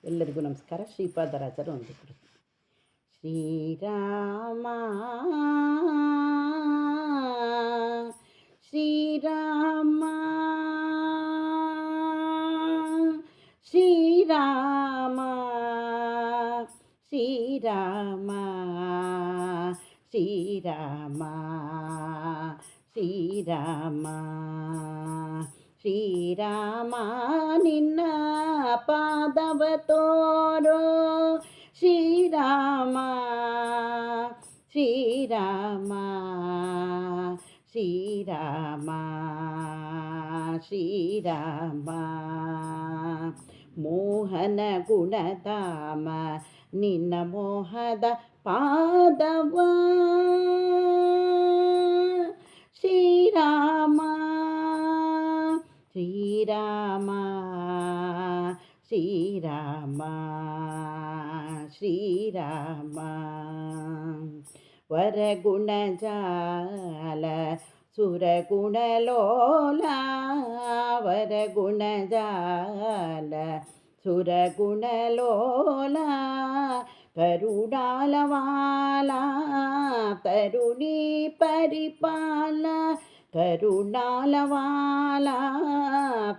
ಎಲ್ಲರಿಗೂ ನಮಸ್ಕಾರ. ಶ್ರೀಪಾದರಾಜರು ಒಂದು ಕೃತಿ. ಶ್ರೀರಾಮ ಶ್ರೀರಾಮ ಶ್ರೀರಾಮ ಶ್ರೀರಾಮ ಶ್ರೀರಾಮ ಶ್ರೀರಾಮ ಶ್ರೀರಾಮ ನಿನ್ನ ಪಾದವ ತೋರೋ ಶ್ರೀರಾಮ ಶ್ರೀರಾಮ ಶ್ರೀರಾಮ ಶ್ರೀರಾಮ ಮೋಹನ ಗುಣಧಾಮ ನಿನ್ನ ಮೋಹದ ಪಾದವ ಶ್ರೀರಾಮ ಶ್ರೀರಾಮ ಶ್ರೀರಾಮ ಶ್ರೀರಾಮ ವರಗುಣಜಾಲ ಸುರಗುಣಲೋಲ ವರಗುಣಜಾಲ ಸುರಗುಣಲೋಲ ಕರುಣಾಲವಾಲ ತರುಣಿ ಪರಿಪಾಲ ಕರುಣಾಲವಾಲ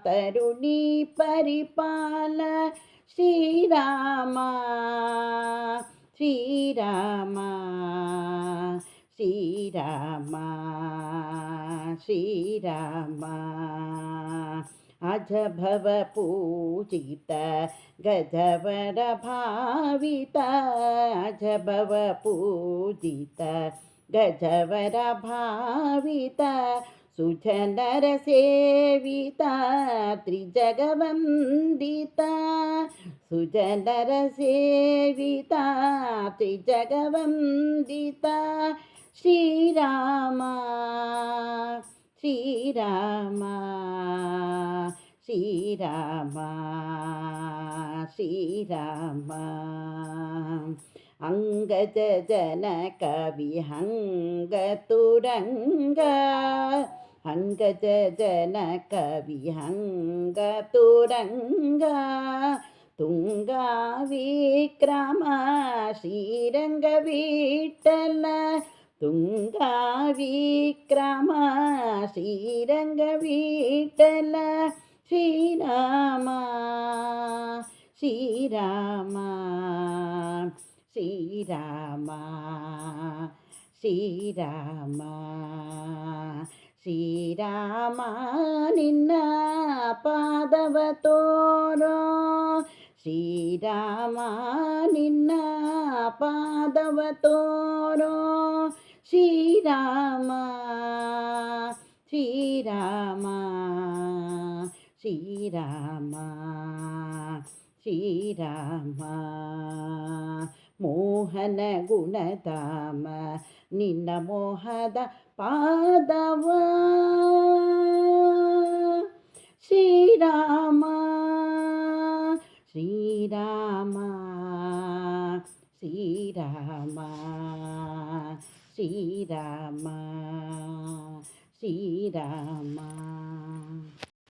ತರುಣಿ ಪರಿಪಾಲ ಶ್ರೀರಾಮ ಶ್ರೀರಾಮ ಶ್ರೀರಾಮ ಶ್ರೀರಾಮ ಅಜಭವ ಪೂಜಿತ ಗಜವರ ಭಾವಿತ ಅಜಭವ ಪೂಜಿತ ಗಜವರ ಭಾವಿತ ಸುಜನರ ಸೇವಿತ ತ್ರಿಜಗವಂದಿತ ಸುಜನರ ಸೇವಿತ ತ್ರಿಜಗವಂದಿತ ಶ್ರೀರಾಮ ಶ್ರೀರಾಮ ಶ್ರೀರಾಮ ಶ್ರೀರಾಮ ಅಂಗಜ ಜನಕ ವಿಹಂಗ ತುರಂಗ ಅಂಗಜ ಜನಕ ವಿಹಂಗ ತುರಂಗ ತುಂಗ ವಿಕ್ರಮ ಶ್ರೀರಂಗ ವಿಠಲ ತುಂಗ ವಿಕ್ರಮ ಶ್ರೀರಂಗ ವಿಠಲ ಶ್ರೀರಾಮ ಶ್ರೀರಾಮ ಶ್ರೀರಾಮ ಶ್ರೀರಾಮ ಶ್ರೀರಾಮ ನಿನ್ನ ಪಾದವ ತೋರೋ ಶ್ರೀರಾಮ ನಿನ್ನ ಪಾದವ ತೋರೋ ಶ್ರೀರಾಮ ಶ್ರೀರಾಮ ಶ್ರೀರಾಮ ಶ್ರೀರಾಮ ಮೋಹನ ಗುಣಧಾಮ ನಿನ್ನ ಮೋಹದ ಪಾದವ ಶ್ರೀರಾಮ ಶ್ರೀರಾಮ ಶ್ರೀರಾಮ ಶ್ರೀರಾಮ ಶ್ರೀರಾಮ